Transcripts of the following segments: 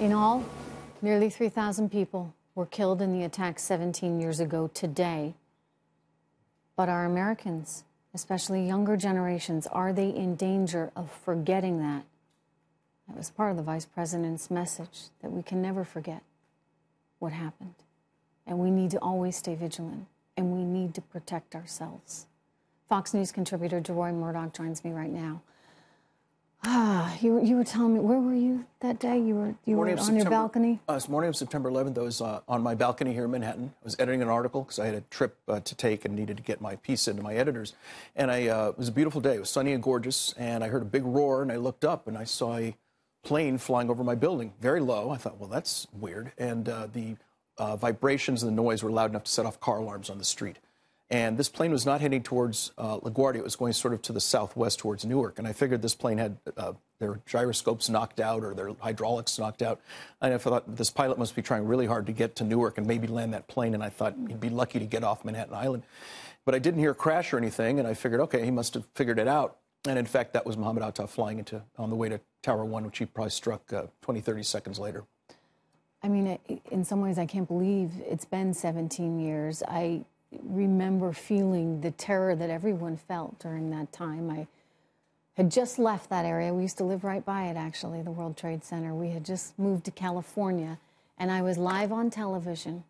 In all, nearly 3,000 people were killed in the attacks 17 years ago today. But are Americans, especially younger generations, are they in danger of forgetting that? That was part of the Vice President's message, that we can never forget what happened. And we need to always stay vigilant, and we need to protect ourselves. Fox News contributor Deroy Murdock joins me right now. You were telling me, where were you that day? You were on your balcony? This morning of September 11th, I was on my balcony here in Manhattan. I was editing an article because I had a trip to take and needed to get my piece into my editors. And it was a beautiful day. It was sunny and gorgeous. And I heard a big roar, and I looked up, and I saw a plane flying over my building, very low. I thought, well, that's weird. And the vibrations and the noise were loud enough to set off car alarms on the street. And this plane was not heading towards LaGuardia. It was going sort of to the southwest towards Newark. And I figured this plane had their gyroscopes knocked out or their hydraulics knocked out. And I thought this pilot must be trying really hard to get to Newark and maybe land that plane. And I thought he'd be lucky to get off Manhattan Island. But I didn't hear a crash or anything. And I figured, OK, he must have figured it out. And in fact, that was Mohammed Atta flying on the way to Tower 1, which he probably struck 20, 30 seconds later. I mean, in some ways, I can't believe it's been 17 years. I remember feeling the terror that everyone felt during that time. I had just left that area. We used to live right by it, actually, the World Trade Center. We had just moved to California, and I was live on television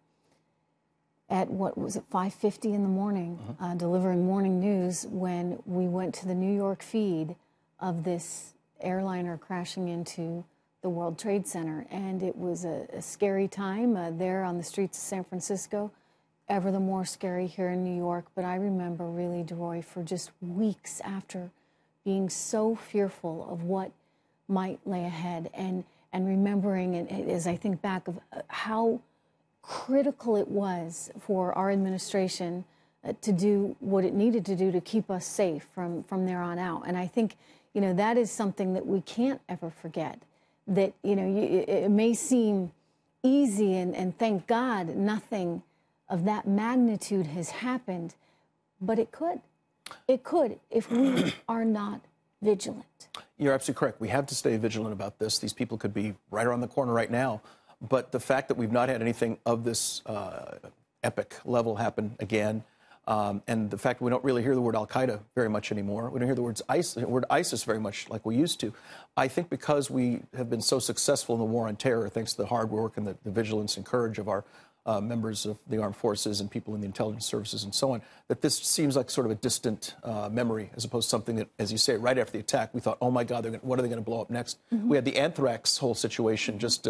at, what was it, 5:50 in the morning, delivering morning news when we went to the New York feed of this airliner crashing into the World Trade Center. And it was a scary time there on the streets of San Francisco. Ever the more scary here in New York. But I remember really, Deroy, for just weeks after, being so fearful of what might lay ahead, and remembering, and as I think back, of how critical it was for our administration to do what it needed to do to keep us safe from there on out. And I think, that is something that we can't ever forget. That, it may seem easy, and thank God nothing of that magnitude has happened, but it could. It could if we are not vigilant. You're absolutely correct. We have to stay vigilant about this. These people could be right around the corner right now. But the fact that we've not had anything of this epic level happen again, and the fact that we don't really hear the word Al-Qaeda very much anymore, we don't hear the word ISIS very much like we used to, I think because we have been so successful in the war on terror, thanks to the hard work and the vigilance and courage of our members of the armed forces and people in the intelligence services and so on, that this seems like sort of a distant memory, as opposed to something that, as you say, right after the attack, we thought, oh my God, what are they going to blow up next? We had the anthrax whole situation, just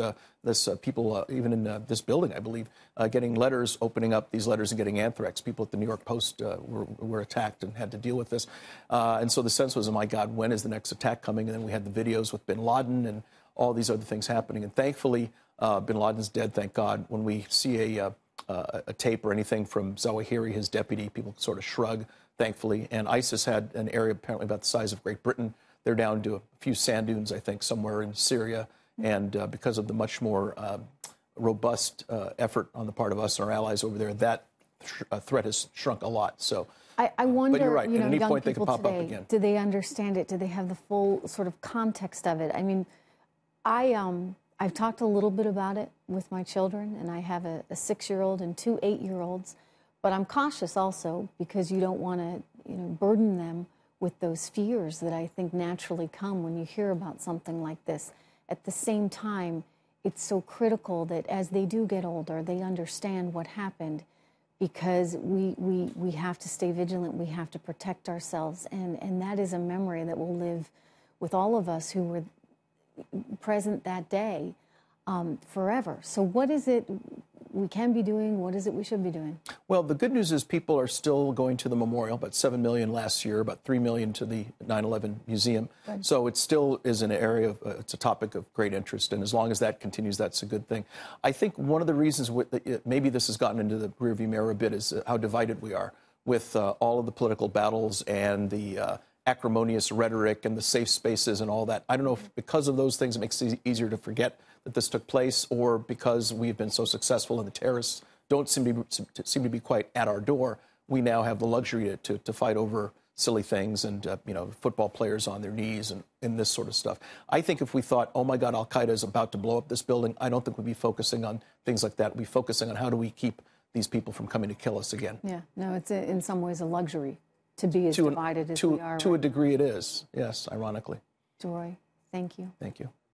people, even in this building, I believe, getting letters, opening up these letters and getting anthrax. People at the New York Post were attacked and had to deal with this. And so the sense was, oh my God, when is the next attack coming? And then we had the videos with bin Laden and all these other things happening. And thankfully, bin Laden's dead, thank God. When we see a tape or anything from Zawahiri, his deputy, people sort of shrug, thankfully. And ISIS had an area apparently about the size of Great Britain. They're down to a few sand dunes, I think, somewhere in Syria. And because of the much more robust effort on the part of us and our allies over there, that threat has shrunk a lot. So I wonder, but you're right. At any young point, they could people pop up today, again. do they understand it? Do they have the full sort of context of it? I mean, I've talked a little bit about it with my children, and I have a 6-year-old and 2 8-year-olds. But I'm cautious also because you don't want to, burden them with those fears that I think naturally come when you hear about something like this. At the same time, it's so critical that as they do get older, they understand what happened, because we have to stay vigilant. We have to protect ourselves, and that is a memory that will live with all of us who were present that day forever. So what is it we can be doing? What is it we should be doing? Well, the good news is people are still going to the memorial, about 7 million last year, about 3 million to the 9/11 museum. Good. So it still is an area of, it's a topic of great interest. And as long as that continues, that's a good thing. I think one of the reasons maybe this has gotten into the rearview mirror a bit is how divided we are with all of the political battles and the acrimonious rhetoric and the safe spaces and all that. I don't know if because of those things it makes it easier to forget that this took place, or because we've been so successful and the terrorists don't seem to be quite at our door, we now have the luxury to fight over silly things and, football players on their knees and this sort of stuff. I think if we thought, oh, my God, Al-Qaeda is about to blow up this building, I don't think we'd be focusing on things like that. We'd be focusing on how do we keep these people from coming to kill us again. Yeah, no, it's in some ways a luxury to be as divided as we are. To a degree it is, yes, ironically. Deroy, thank you. Thank you.